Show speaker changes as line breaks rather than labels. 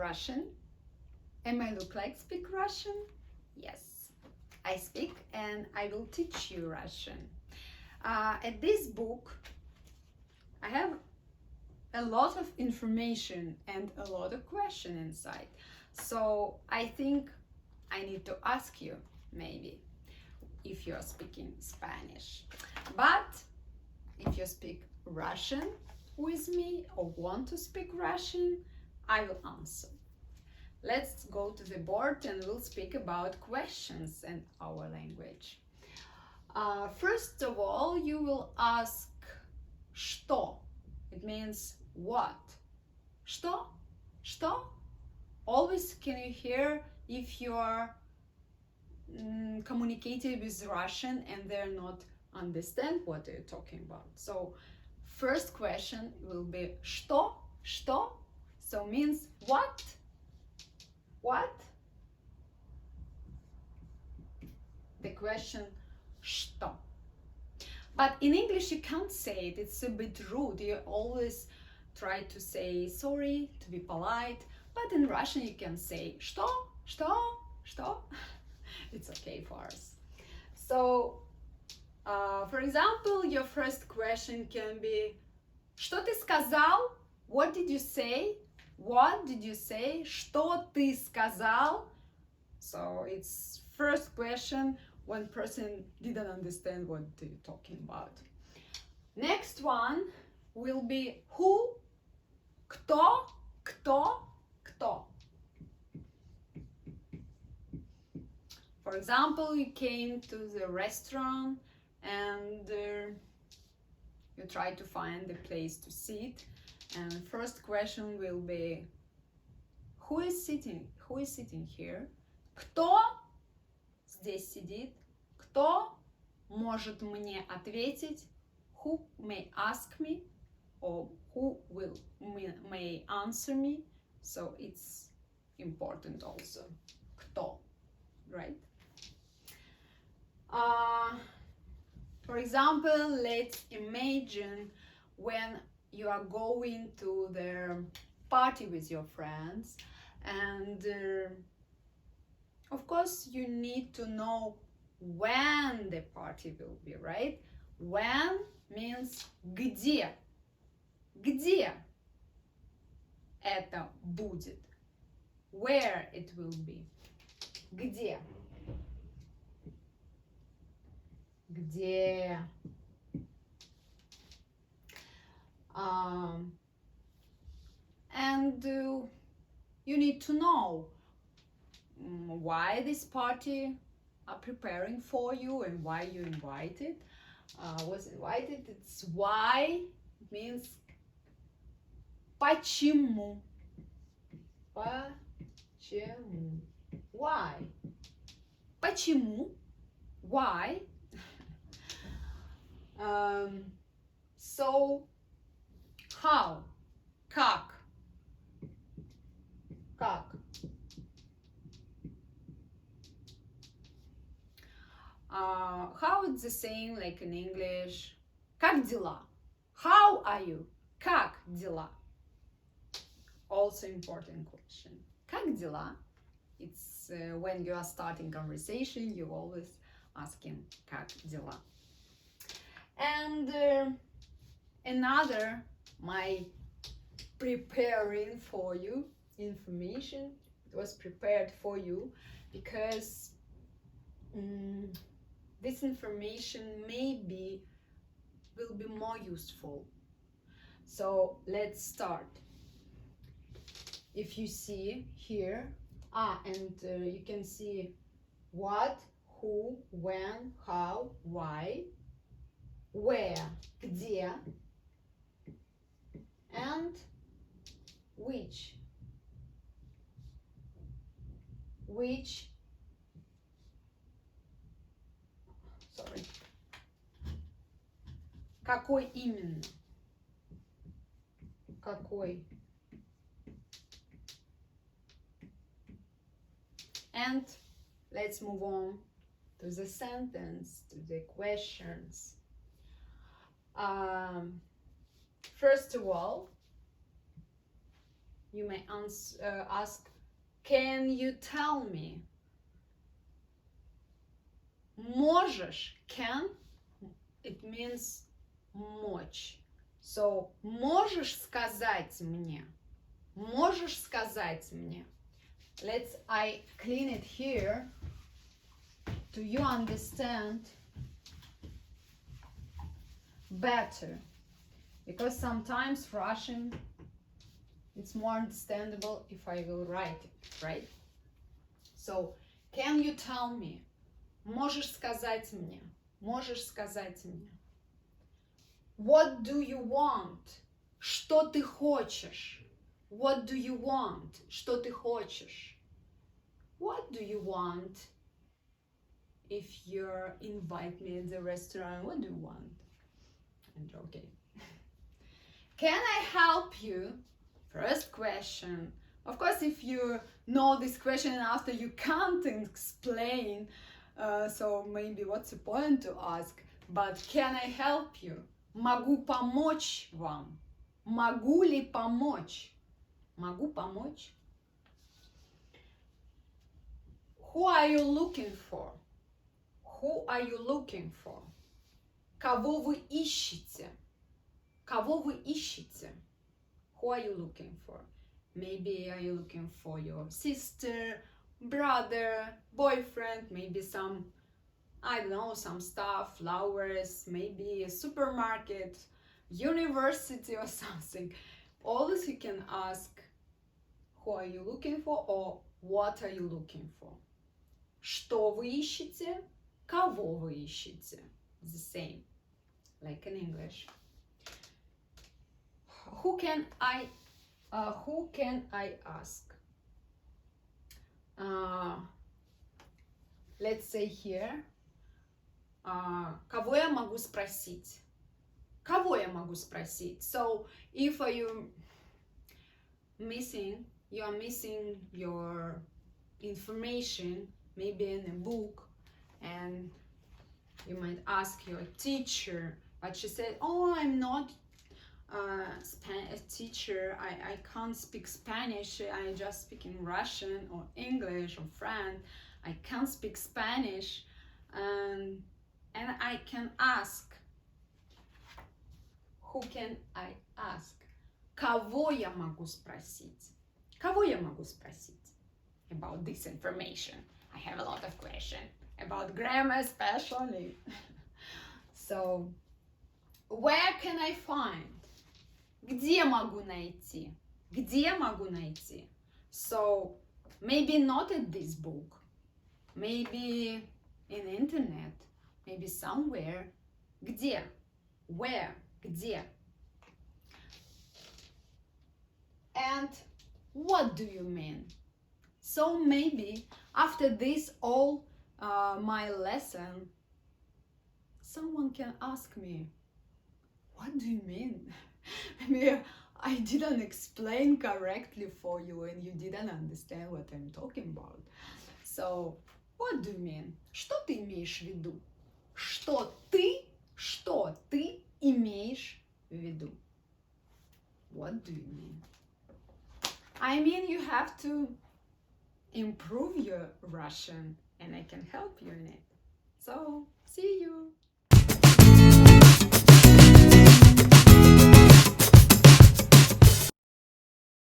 Russian? Am I look like speak Russian? Yes, I speak and I will teach you Russian. At this book, I have a lot of information and a lot of question inside. So I think I need to ask you maybe if you're speaking Spanish. But if you speak Russian with me or want to speak Russian, I will answer. Let's go to the board and we'll speak about questions in our language. First of all, you will ask что. It means what. Что? Что? Always can you hear if you are communicating with Russian and they're not understand what you're talking about. So first question will be что? Что? So means what? What? The question что. But in English you can't say it, it's a bit rude. You always try to say sorry, to be polite. But in Russian you can say что? Что? Что? It's okay for us. So, for example, your first question can be что ты сказал? What did you say? What did you say? Что ты сказал? So it's first question when person didn't understand what you're talking about. Next one will be who? Кто? Кто? Кто? For example, you came to the restaurant and you try to find a place to sit. And the first question will be who is sitting here? Кто здесь сидит? Кто может мне ответить? Who may ask me? Or who may answer me? So it's important also. Кто, right? For example, let's imagine when you are going to the party with your friends and of course you need to know when the party will be, right? When means где. Где это будет? Where it will be? Где? Где? And you need to know why this party are preparing for you and why you invited. Was invited. It's why. It means почему. Почему. Why? Почему? Why? So how? Как? Как? How it's the same like in English. Как дела? How are you? Как дела? Also important question. Как дела? It's when you are starting conversation, you always asking как дела. And another, my preparing for you information, it was prepared for you because this information maybe will be more useful. So let's start. If you see here, and you can see what, who, when, how, why, where, где, and which. Sorry. Какой именно? Какой? And let's move on to the sentence, to the questions. First of all, you may ask, can you tell me? Можешь, can, it means мочь. So, можешь сказать мне? Можешь сказать мне? I clean it here. Do you understand better? Because sometimes Russian, it's more understandable if I will write it, right? So, can you tell me? Можешь сказать мне? Можешь сказать мне? What do you want? Что ты хочешь? What do you want? Что ты хочешь? What do you want? If you invite me at the restaurant, what do you want? I'm joking. Can I help you? First question. Of course, if you know this question and after you can't explain, so maybe what's the point to ask? But can I help you? Могу помочь вам. Могу ли помочь? Могу помочь? Who are you looking for? Who are you looking for? Кого вы ищете? Кого вы ищете? Who are you looking for? Maybe are you looking for your sister, brother, boyfriend, maybe some, I don't know, some stuff, flowers, maybe a supermarket, university or something. Always you can ask, who are you looking for or what are you looking for? Что вы ищете? Кого вы ищете? The same, like in English. Who can I ask? Let's say here. Кого я могу спросить? Кого я могу спросить? So if you are missing your information, maybe in a book, and you might ask your teacher, but she said, oh, I'm not a teacher, I can't speak Spanish, I just speak in Russian or English or French, I can't speak Spanish, and I can ask. Who can I ask? Кого я могу спросить? Кого я могу спросить about this information? I have a lot of questions about grammar especially. So, where can I find? Где могу найти? Где могу найти? So, maybe not in this book, maybe in internet, maybe somewhere. Где? Where? Где? And what do you mean? So maybe after this all my lesson, someone can ask me, what do you mean? Maybe I didn't explain correctly for you and you didn't understand what I'm talking about. So, what do you mean? Что ты имеешь в виду? Что ты имеешь в виду? What do you mean? I mean, you have to improve your Russian and I can help you in it. So, see you!